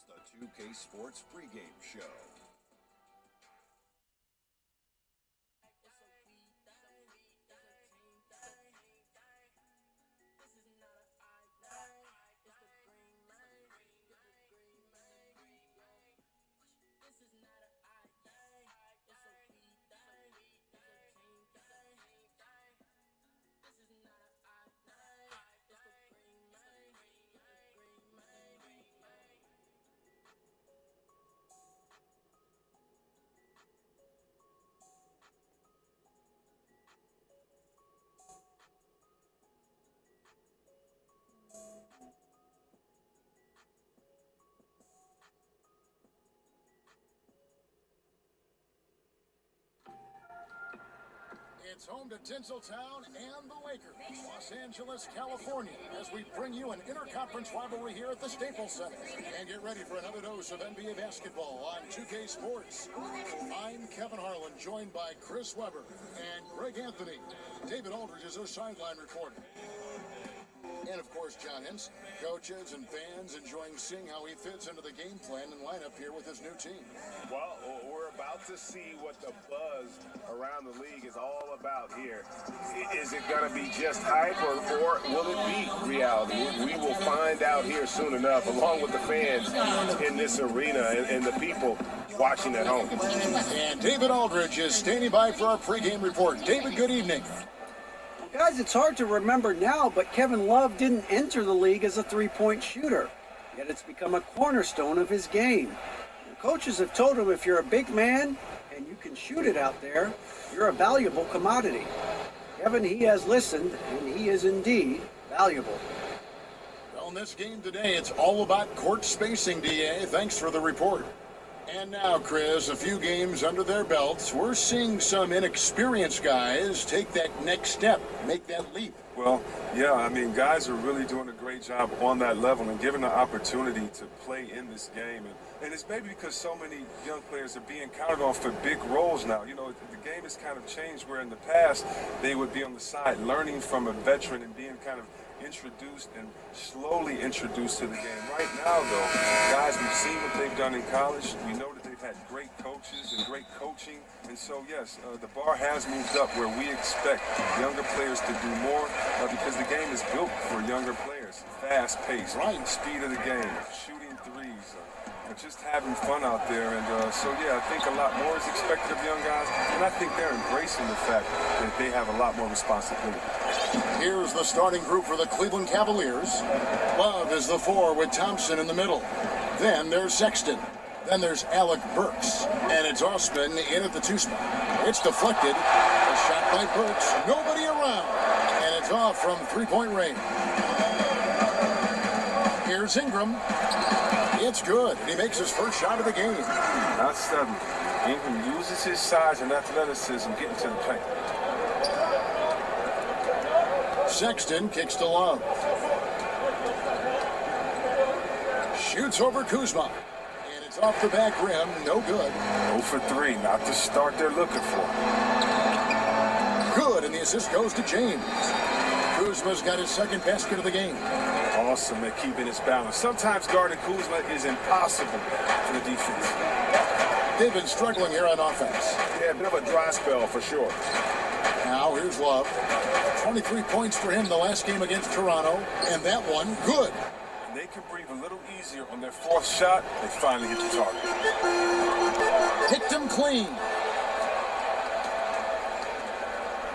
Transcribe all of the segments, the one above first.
It's the 2K Sports pregame show. It's home to Tinseltown and the Lakers, Los Angeles, California, as we bring you an interconference rivalry here at the Staples Center. And get ready for another dose of NBA basketball on 2K Sports. I'm Kevin Harlan, joined by Chris Webber and Greg Anthony. David Aldridge is our sideline reporter. And, of course, John Henson. Coaches and fans enjoying seeing how he fits into the game plan and lineup here with his new team. Well, we're about to see what the buzz around the league is all about here. Is it going to be just hype or will it be reality? We will find out here soon enough, along with the fans in this arena and the people watching at home. And David Aldridge is standing by for our pregame report. David, good evening. Guys, it's hard to remember now, but Kevin Love didn't enter the league as a three-point shooter. Yet it's become a cornerstone of his game. The coaches have told him if you're a big man and you can shoot it out there, you're a valuable commodity. Kevin, he has listened, and he is indeed valuable. Well, in this game today, it's all about court spacing, DA. Thanks for the report. And now, Chris, a few games under their belts, we're seeing some inexperienced guys take that next step, make that leap. Well, yeah, I mean, guys are really doing a great job on that level and given the opportunity to play in this game. And it's maybe because so many young players are being counted on for big roles now. You know, the game has kind of changed where in the past they would be on the side learning from a veteran and being kind of introduced and slowly introduced to the game. Right now, though, guys, we've seen what they've done in college. We know that they've had great coaches and great coaching. And so, yes, the bar has moved up where we expect younger players to do more because the game is built for younger players. Fast pace, right, speed of the game, shooting threes, just having fun out there. And so, yeah, I think a lot more is expected of young guys. And I think they're embracing the fact that they have a lot more responsibility. Here's the starting group for the Cleveland Cavaliers. Love is the 4 with Thompson in the middle. Then there's Sexton. Then there's Alec Burks. And it's Osman in at the 2 spot. It's deflected. A shot by Burks. Nobody around. And it's off from three-point range. Here's Ingram. It's good. And he makes his first shot of the game. Not sudden. Ingram uses his size and athleticism getting to the paint. Sexton kicks to Love. Shoots over Kuzma. And it's off the back rim. No good. 0 for 3. Not the start they're looking for. Good. And the assist goes to James. Kuzma's got his second basket of the game. Awesome at keeping his balance. Sometimes guarding Kuzma is impossible for the defense. They've been struggling here on offense. Yeah, a bit of a dry spell for sure. Now here's Love. 23 points for him the last game against Toronto, and that one good. And they can breathe a little easier on their 4th shot. They finally hit the target. Picked him clean.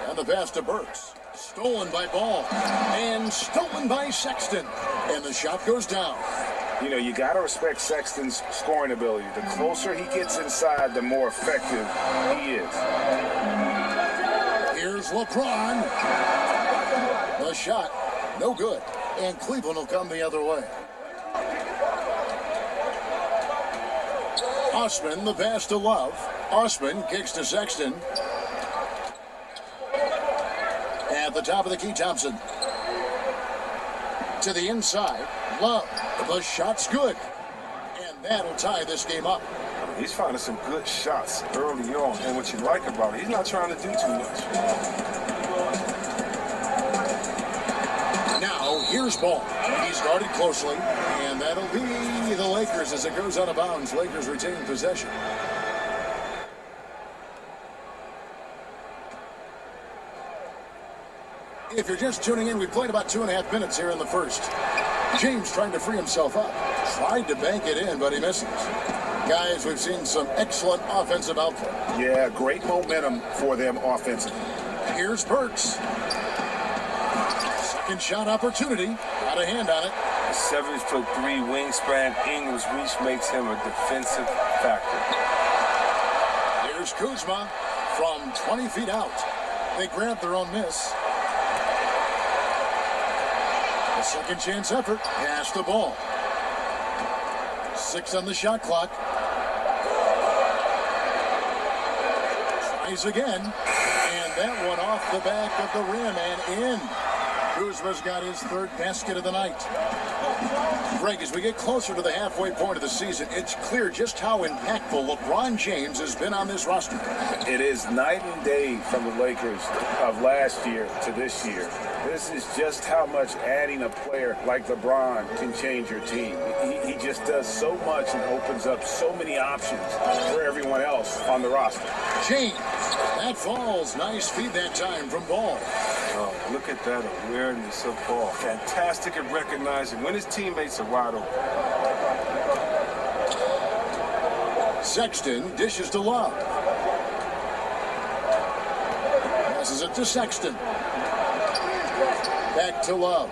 And the pass to Burks. Stolen by Ball. And stolen by Sexton. And the shot goes down. You know, you got to respect Sexton's scoring ability. The closer he gets inside, the more effective he is. Here's LeBron. The shot, no good. And Cleveland will come the other way. Osman, the pass to Love. Osman kicks to Sexton. At the top of the key, Thompson. To the inside, Love. The shot's good. And that'll tie this game up. He's finding some good shots early on. And what you like about it, he's not trying to do too much. Now, here's Ball. He's guarded closely. And that'll be be the Lakers as it goes out of bounds. Lakers retain possession. If you're just tuning in, we played about 2.5 minutes here in the first. James trying to free himself up. Tried to bank it in, but he misses. Guys, we've seen some excellent offensive output. Yeah, great momentum for them offensively. Here's Burks. Second shot opportunity. Got a hand on it. A 7'3" wingspan. Ingram's reach makes him a defensive factor. Here's Kuzma from 20 feet out. They grab their own miss. A second chance effort. Pass the ball. 6 on the shot clock. Tries again. And that one off the back of the rim and in. Kuzma's got his third basket of the night. Greg, as we get closer to the halfway point of the season, it's clear just how impactful LeBron James has been on this roster. It is night and day from the Lakers of last year to this year. This is just how much adding a player like LeBron can change your team. He just does so much and opens up so many options for everyone else on the roster. James, that falls. Nice feed that time from Ball. Oh, look at that awareness of Ball. Fantastic at recognizing when his teammates are wide open. Sexton dishes to Love. Passes it to Sexton. Back to Love.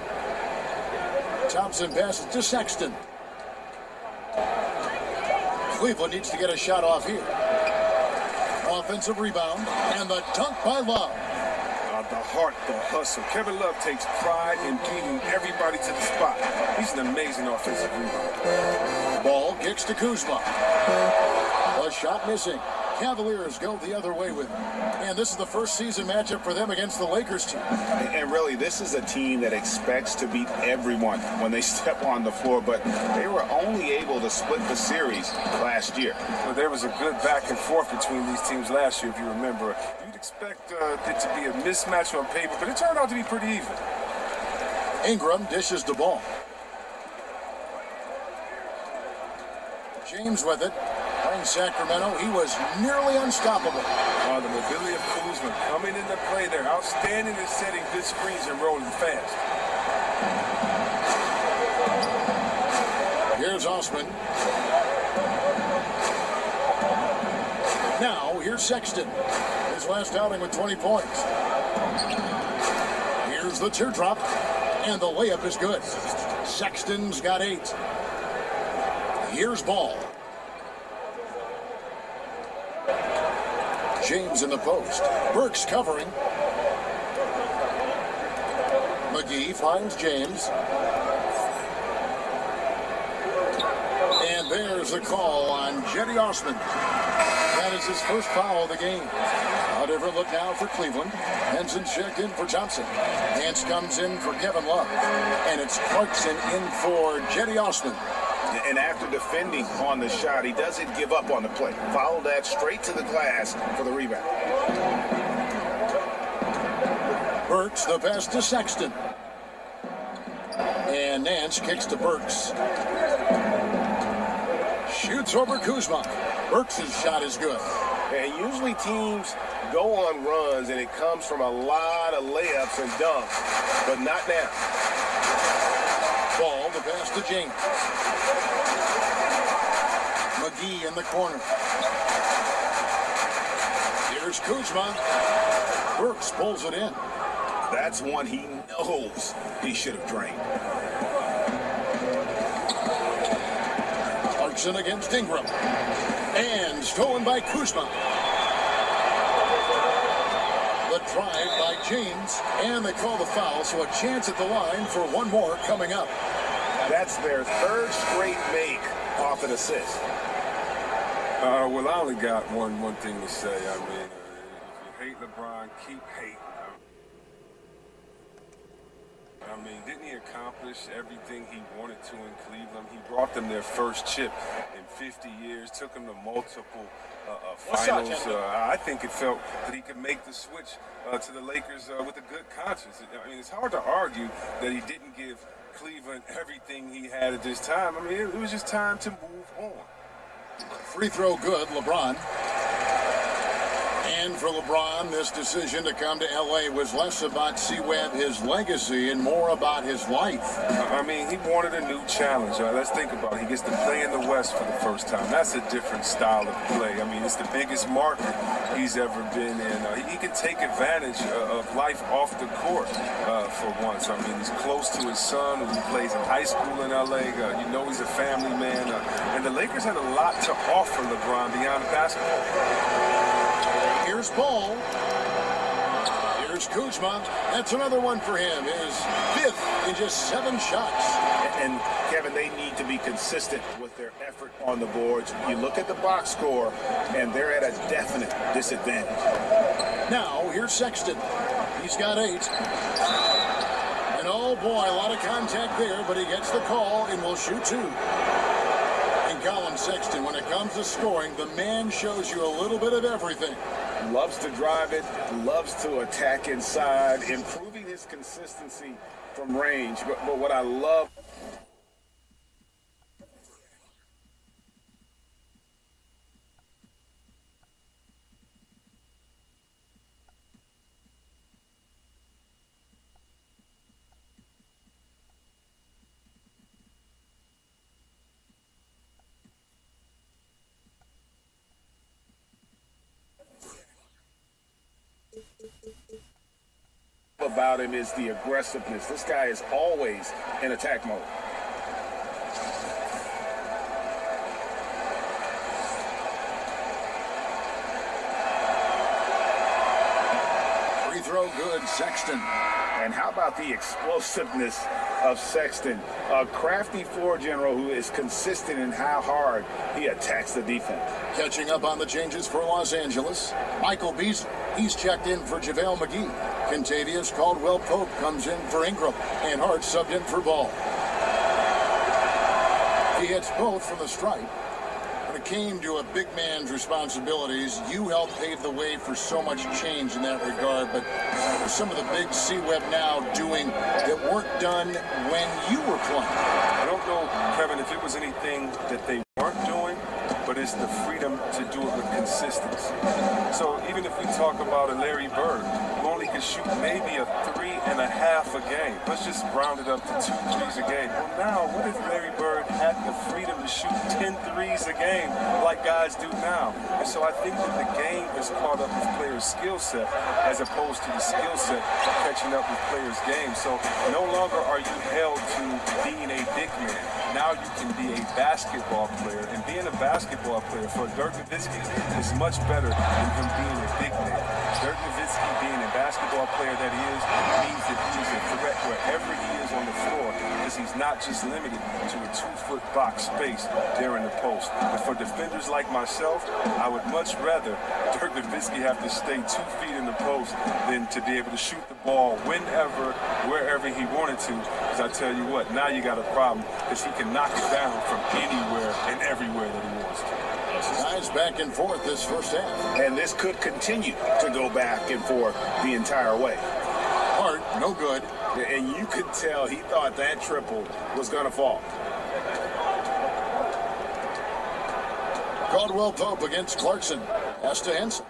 Thompson passes to Sexton. Cleveland needs to get a shot off here. Offensive rebound, and the dunk by Love. The heart, the hustle. Kevin Love takes pride in beating everybody to the spot. He's an amazing offensive rebounder. Ball kicks to Kuzma. A shot missing. Cavaliers go the other way with it. And this is the first season matchup for them against the Lakers team. And really, this is a team that expects to beat everyone when they step on the floor, but they were only able to split the series last year. Well, there was a good back and forth between these teams last year, if you remember. You'd expect it to be a mismatch on paper, but it turned out to be pretty even. Ingram dishes the ball. James with it. Playing Sacramento, he was nearly unstoppable. The mobility of Kuzma coming into play there. Outstanding in setting good screens and rolling fast. Here's Osman. Now, here's Sexton. His last outing with 20 points. Here's the teardrop, and the layup is good. Sexton's got 8. Here's Ball. James in the post. Burks covering. McGee finds James. And there's a call on Cedi Osman. That is his first foul of the game. A different look now for Cleveland. Henson checked in for Thompson. Nance comes in for Kevin Love. And it's Clarkson in for Cedi Osman. And after defending on the shot, he doesn't give up on the play. Follow that straight to the glass for the rebound. Burks, the pass to Sexton. And Nance kicks to Burks. Shoots over Kuzma. Burks' shot is good. And usually teams go on runs, and it comes from a lot of layups and dunks, but not now. Ball, the pass to James. McGee in the corner. Here's Kuzma. Burks pulls it in. That's one he knows he should have drained. Clarkson against Ingram. And stolen by Kuzma. The drive by James, and they call the foul, so a chance at the line for one more coming up. That's their third straight make off an assist. Well, I only got one thing to say. I mean, if you hate LeBron, keep hating. I mean, didn't he accomplish everything he wanted to in Cleveland? He brought them their first chip in 50 years, took them to multiple finals. I think it felt that he could make the switch to the Lakers with a good conscience. I mean, it's hard to argue that he didn't give Cleveland everything he had at this time. I mean, it was just time to move on. Free throw good, LeBron. And for LeBron, this decision to come to L.A. was less about C-Webb, his legacy, and more about his life. I mean, he wanted a new challenge. Let's think about it. He gets to play in the West for the first time. That's a different style of play. I mean, it's the biggest market he's ever been in. He can take advantage of life off the court for once. I mean, he's close to his son, who plays in high school in L.A. You know he's a family man. And the Lakers had a lot to offer LeBron beyond basketball. Here's Paul. Here's Kuzma. That's another one for him. His fifth in just 7 shots. And Kevin, they need to be consistent with their effort on the boards. You look at the box score, and they're at a definite disadvantage. Now, here's Sexton. He's got 8. And oh boy, a lot of contact there, but he gets the call and will shoot 2. Colin Sexton, when it comes to scoring, the man shows you a little bit of everything. Loves to drive it, loves to attack inside, improving his consistency from range. But what I love... about him is the aggressiveness. This guy is always in attack mode. Free throw good, Sexton. And how about the explosiveness of Sexton? A crafty floor general who is consistent in how hard he attacks the defense. Catching up on the changes for Los Angeles, Michael Beasley. He's checked in for JaVale McGee. Kentavious Caldwell-Pope comes in for Ingram, and Hart subbed in for Ball. He hits both from the stripe. When it came to a big man's responsibilities, you helped pave the way for so much change in that regard, but some of the big C-Webb now doing that weren't done when you were playing. I don't know, Kevin, if it was anything that they weren't doing, but it's the freedom to do it with consistency. So even if we talk about a Larry Bird, who only can shoot maybe a 3.5 a game, let's just round it up to 2 threes a game. Well, now, what if Larry Bird had the freedom to shoot 10 threes a game like guys do now? And so I think that the game is caught up with players' skill set as opposed to the skill set catching up with players' game. So no longer are you held to being a big man. Now you can be a basketball player, and being a basketball player for Dirk Nowitzki is much better than him being a big man. Dirk Nowitzki, being a basketball player that he is, means that he is a threat wherever he is on the floor, because he's not just limited to a 2-foot box space there in the post. But for defenders like myself, I would much rather Dirk Nowitzki have to stay 2 feet in the post than to be able to shoot the ball whenever, wherever he wanted to. Because I tell you what, now you got a problem, because he can knock it down from anywhere and everywhere that he wants to. Nice back and forth this first half. And this could continue to go back and forth the entire way. Hart, no good. And you could tell he thought that triple was going to fall. Caldwell-Pope against Clarkson. Pass to Henson.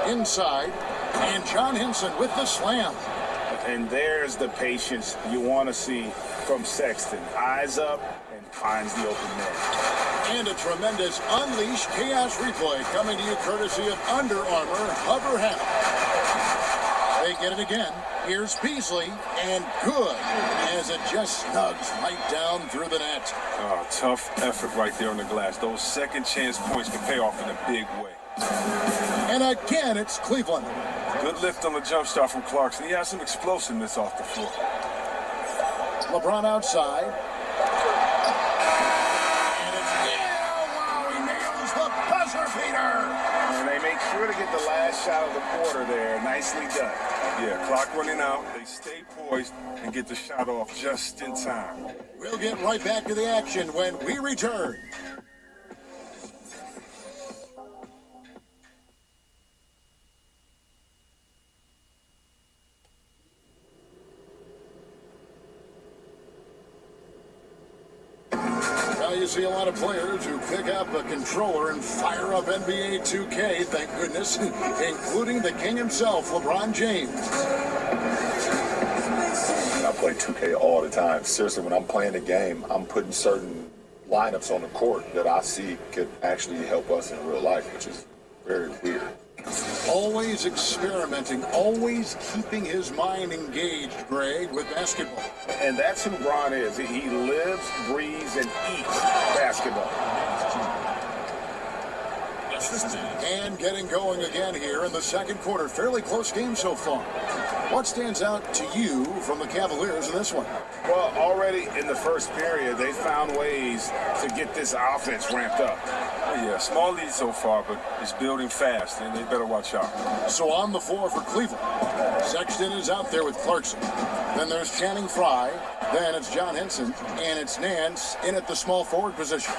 Inside. And John Henson with the slam. And there's the patience you want to see from Sexton. Eyes up and finds the open net. And a tremendous Unleash Chaos replay coming to you courtesy of Under Armour Hover Hat. They get it again. Here's Beasley, and good, as it just snugs right down through the net. Oh, tough effort right there on the glass. Those second chance points can pay off in a big way. And again, it's Cleveland. Good lift on the jump shot from Clarkson. He has some explosiveness off the floor. LeBron outside. And it's, yeah, wow, he nails the buzzer beater. And they make sure we're going to get the last shot of the quarter there. Nicely done. Yeah, clock running out. They stay poised and get the shot off just in time. We'll get right back to the action when we return. You see a lot of players who pick up a controller and fire up NBA 2K, thank goodness, including the king himself, LeBron James. I play 2K all the time. Seriously, when I'm playing a game, I'm putting certain lineups on the court that I see could actually help us in real life, which is very weird. Always experimenting, always keeping his mind engaged, Greg, with basketball. And that's who Bron is. He lives, breathes, and eats basketball. And getting going again here in the second quarter. Fairly close game so far. What stands out to you from the Cavaliers in this one? Well, already in the first period, they found ways to get this offense ramped up. Oh, yeah, small lead so far, but it's building fast, and they better watch out. So on the floor for Cleveland, Sexton is out there with Clarkson. Then there's Channing Frye. Then it's John Henson, and it's Nance in at the small forward position.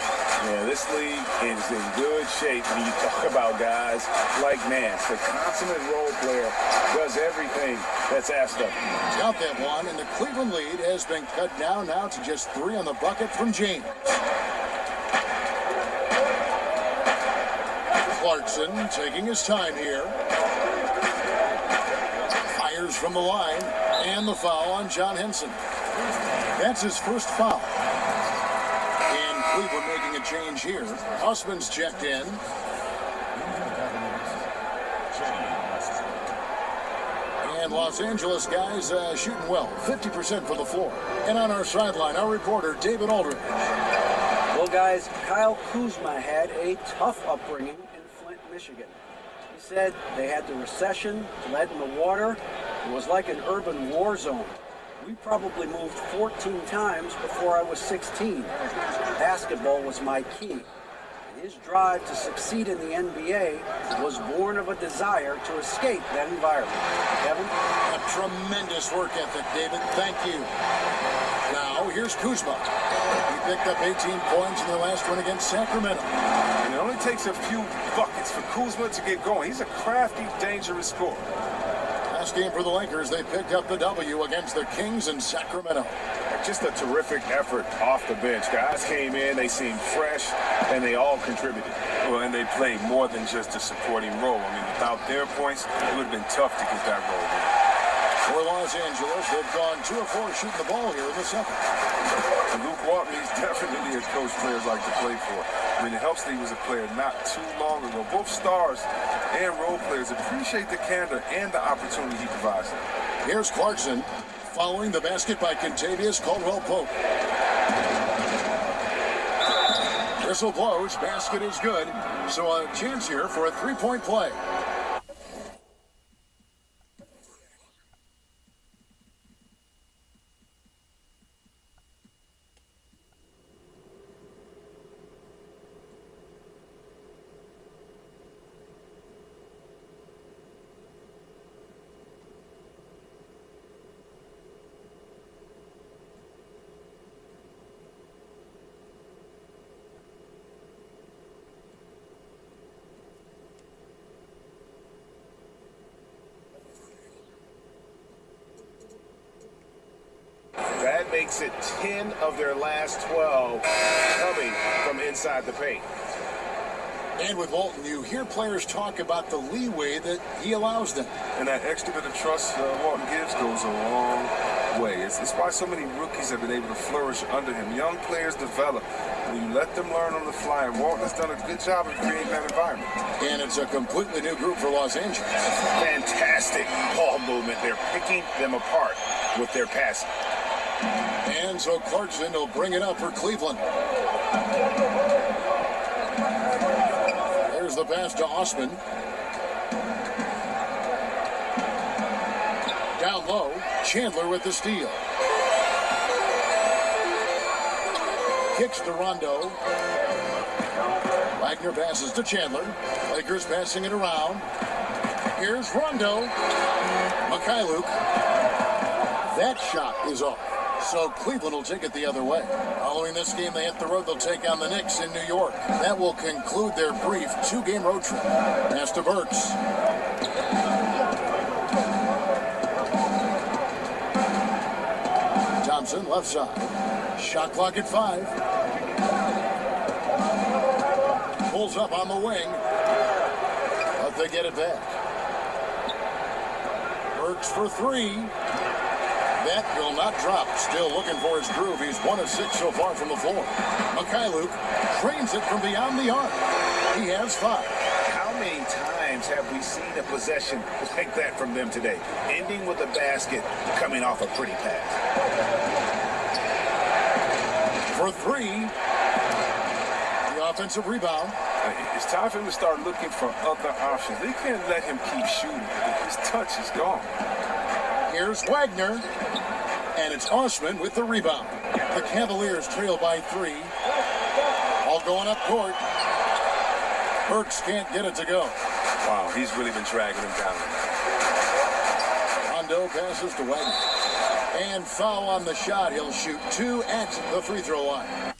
Yeah, this league is in good shape when you talk about guys like Nance. The consummate role player does everything that's asked of him. He's got that one, and the Cleveland lead has been cut down now to just 3 on the bucket from James. Clarkson taking his time here. Fires from the line, and the foul on John Henson. That's his first foul. And Cleveland making a change here. Husband's checked in. And Los Angeles guys shooting well, 50% for the floor. And on our sideline, our reporter, David Aldridge. Well, guys, Kyle Kuzma had a tough upbringing in Flint, Michigan. He said they had the recession, lead in the water. It was like an urban war zone. We probably moved 14 times before I was 16. Basketball was my key. And his drive to succeed in the NBA was born of a desire to escape that environment. Kevin? A tremendous work ethic, David. Thank you. Now, here's Kuzma. He picked up 18 points in their last one against Sacramento. And it only takes a few buckets for Kuzma to get going. He's a crafty, dangerous scorer. Last game for the Lakers, they picked up the W against the Kings in Sacramento. Just a terrific effort off the bench. Guys came in, they seemed fresh, and they all contributed. Well, and they played more than just a supporting role. I mean, without their points, it would have been tough to get that role in. For Los Angeles, they've gone 2 of 4 shooting the ball here in the second. And Luke Walton, he's definitely a coach players like to play for. I mean, it helps that he was a player not too long ago. Both stars and role players appreciate the candor and the opportunity he provides them. Here's Clarkson following the basket by Kentavious Caldwell-Pope. Whistle blows, basket is good. So a chance here for a 3-point play. That makes it 10 of their last 12 coming from inside the paint. And with Walton, you hear players talk about the leeway that he allows them. And that extra bit of trust Walton gives goes a long way. It's why so many rookies have been able to flourish under him. Young players develop when you let them learn on the fly, and Walton has done a good job of creating that environment. And it's a completely new group for Los Angeles. Fantastic ball movement. They're picking them apart with their passing. And so Clarkson will bring it up for Cleveland. There's the pass to Osman. Down low, Chandler with the steal. Kicks to Rondo. Wagner passes to Chandler. Lakers passing it around. Here's Rondo. Mikhailuk. That shot is off. So Cleveland will take it the other way. Following this game, they hit the road. They'll take on the Knicks in New York. That will conclude their brief 2-game road trip. Pass to Burks. Thompson, left side. Shot clock at 5. Pulls up on the wing. But they get it back. Burks for 3. That will not drop. Still looking for his groove. He's 1 of 6 so far from the floor. Mikhailuk trains it from beyond the arc. He has 5. How many times have we seen a possession like that from them today? Ending with a basket, coming off a pretty pass. For 3. The offensive rebound. It's time for him to start looking for other options. They can't let him keep shooting. His touch is gone. Here's Wagner. And it's Osman with the rebound. The Cavaliers trail by 3. All going up court. Burks can't get it to go. Wow, he's really been dragging him down. Rondo passes to Wagner. And foul on the shot. He'll shoot 2 at the free throw line.